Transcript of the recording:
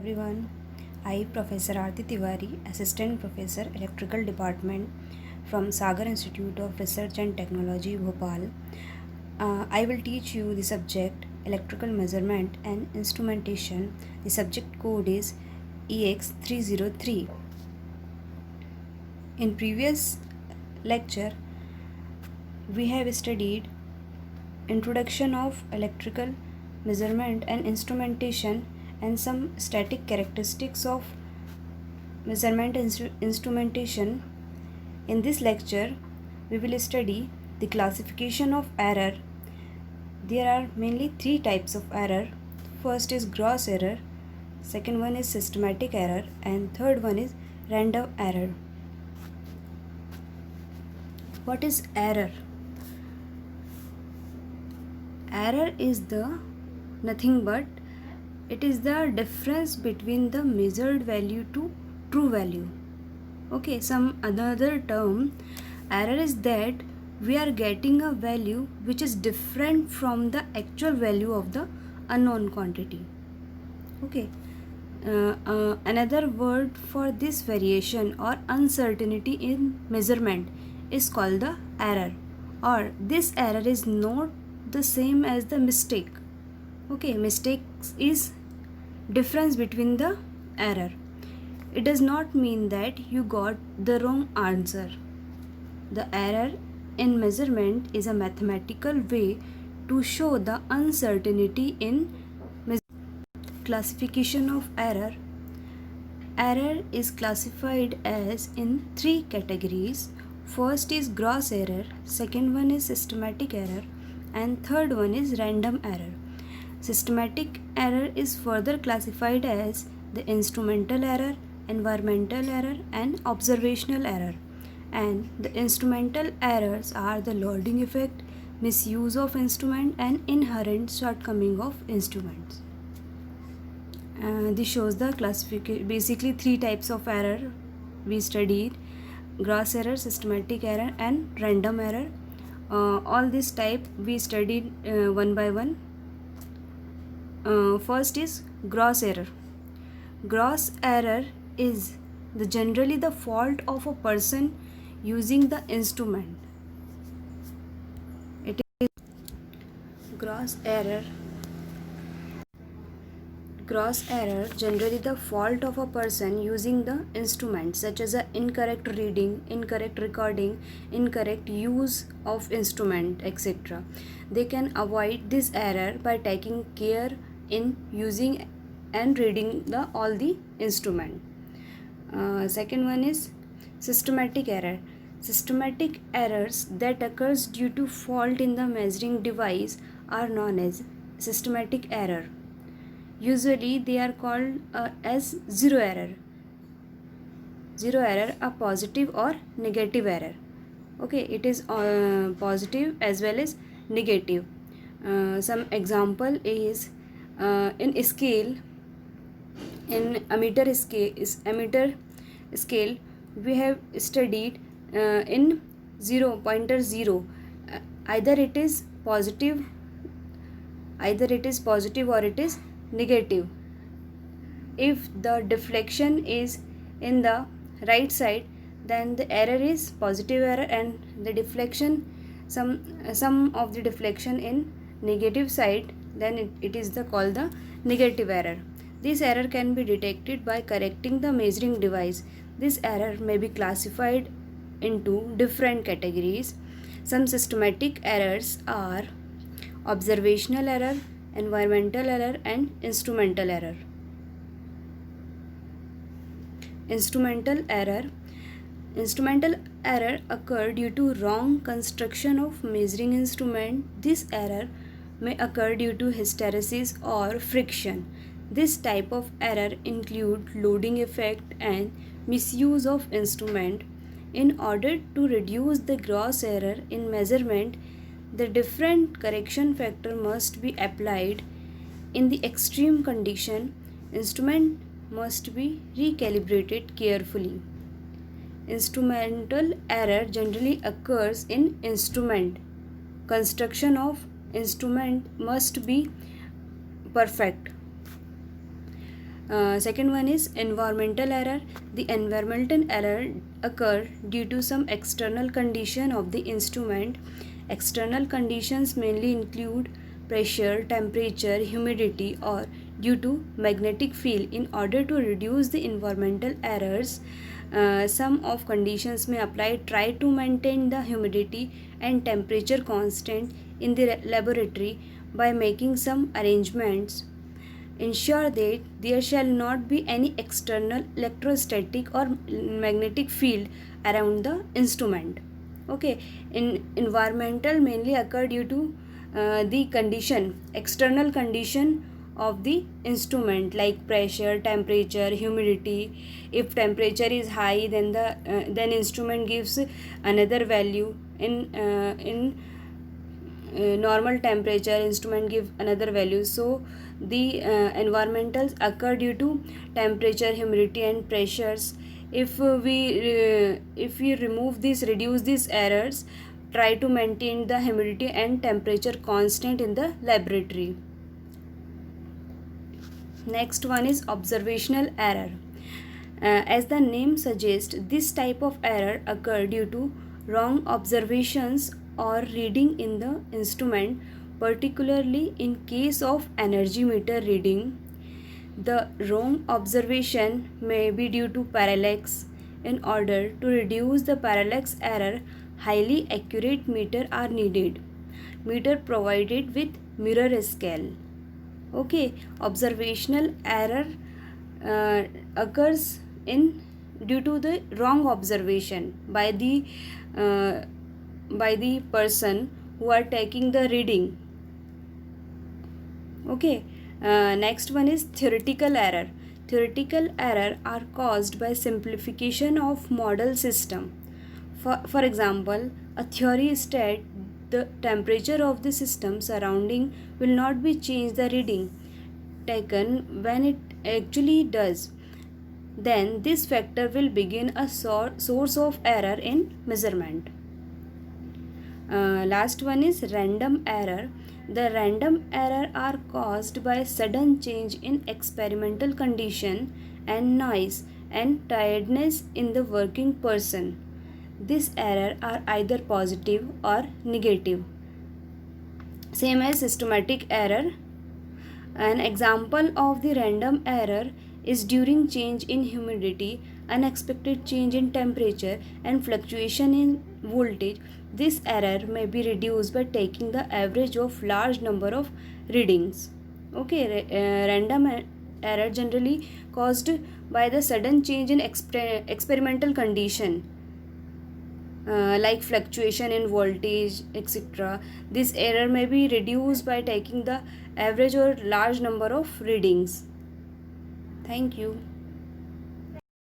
Everyone, I Professor Aarti Tiwari, Assistant Professor Electrical Department from Sagar Institute of Research and Technology, Bhopal. I will teach you the subject Electrical Measurement and Instrumentation. The subject code is EX303. In previous lecture, we have studied Introduction of Electrical Measurement and Instrumentation and some static characteristics of measurement and instrumentation. In this lecture, we will study the classification of error. There are mainly three types of error. First is gross error, second one is systematic error, and third one is random error. What is error? Error is the nothing but it is the difference between the measured value to true value. Okay, some another term, error is that we are getting a value which is different from the actual value of the unknown quantity. Okay, another word for this variation or uncertainty in measurement is called the error, or this error is not the same as the mistake. Okay, mistakes is difference between the error. It does not mean that you got the wrong answer. The error in measurement is a mathematical way to show the uncertainty in classification of error. Error is classified as in three categories. First is gross error, second one is systematic error, and third one is random error. Systematic error is further classified as the instrumental error, environmental error, and observational error. And the instrumental errors are the loading effect, misuse of instrument, and inherent shortcoming of instruments. This shows the classification. Basically, three types of error we studied: gross error, systematic error, and random error. All this type we studied one by one. First is gross error. Gross error is generally the fault of a person using the instrument. It is gross error. Gross error generally the fault of a person using the instrument, such as a incorrect reading, incorrect recording, incorrect use of instrument, etc. They can avoid this error by taking care in using and reading all the instrument. Second one is systematic error. Systematic errors that occurs due to fault in the measuring device are known as systematic error. Usually they are called as zero error. Zero error, a positive or negative error. Okay, it is positive as well as negative. Some example is in scale, in ammeter scale we have studied in pointer 0, either it is positive or it is negative. If the deflection is in the right side, then the error is positive error, and the deflection, some of the deflection in negative side, then it is called the negative error. This error can be detected by correcting the measuring device. This error may be classified into different categories. Some systematic errors are observational error, environmental error, and instrumental error. Instrumental error. Instrumental error occur due to wrong construction of measuring instrument. This error may occur due to hysteresis or friction. This type of error include loading effect and misuse of instrument. In order to reduce the gross error in measurement, the different correction factor must be applied. In the extreme condition, instrument must be recalibrated carefully. Instrumental error generally occurs in instrument. Construction of instrument must be perfect. Second one is environmental error. The environmental error occur due to some external condition of the instrument. External conditions mainly include pressure, temperature, humidity, or due to magnetic field. In order to reduce the environmental errors, some of conditions may apply. Try to maintain the humidity and temperature constant in the laboratory by making some arrangements. Ensure that there shall not be any external electrostatic or magnetic field around the instrument. Okay, in environmental mainly occur due to the condition, external condition of the instrument like pressure, temperature, humidity. If temperature is high, then then instrument gives another value. In normal temperature, instrument give another value. So the environmentals occur due to temperature, humidity, and pressures. If we remove this, reduce these errors, try to maintain the humidity and temperature constant in the laboratory. Next one is observational error. As the name suggests, this type of error occur due to wrong observations or reading in the instrument, particularly in case of energy meter reading. The wrong observation may be due to parallax. In order to reduce the parallax error, highly accurate meter are needed. Meter provided with mirror scale. Okay, observational error occurs in due to the wrong observation by the person who are taking the reading. Okay, next one is theoretical error. Theoretical error are caused by simplification of model system. For example, a theory states the temperature of the system surrounding will not be changed the reading taken when it actually does. Then this factor will begin a source of error in measurement. Last one is random error. The random error are caused by sudden change in experimental condition and noise and tiredness in the working person. This error are either positive or negative. Same as systematic error. An example of the random error is during change in humidity, unexpected change in temperature, and fluctuation in voltage. This error may be reduced by taking the average of large number of readings. Okay, random error generally caused by the sudden change in experimental condition. Like fluctuation in voltage, etc. This error may be reduced by taking the average or large number of readings. Thank you.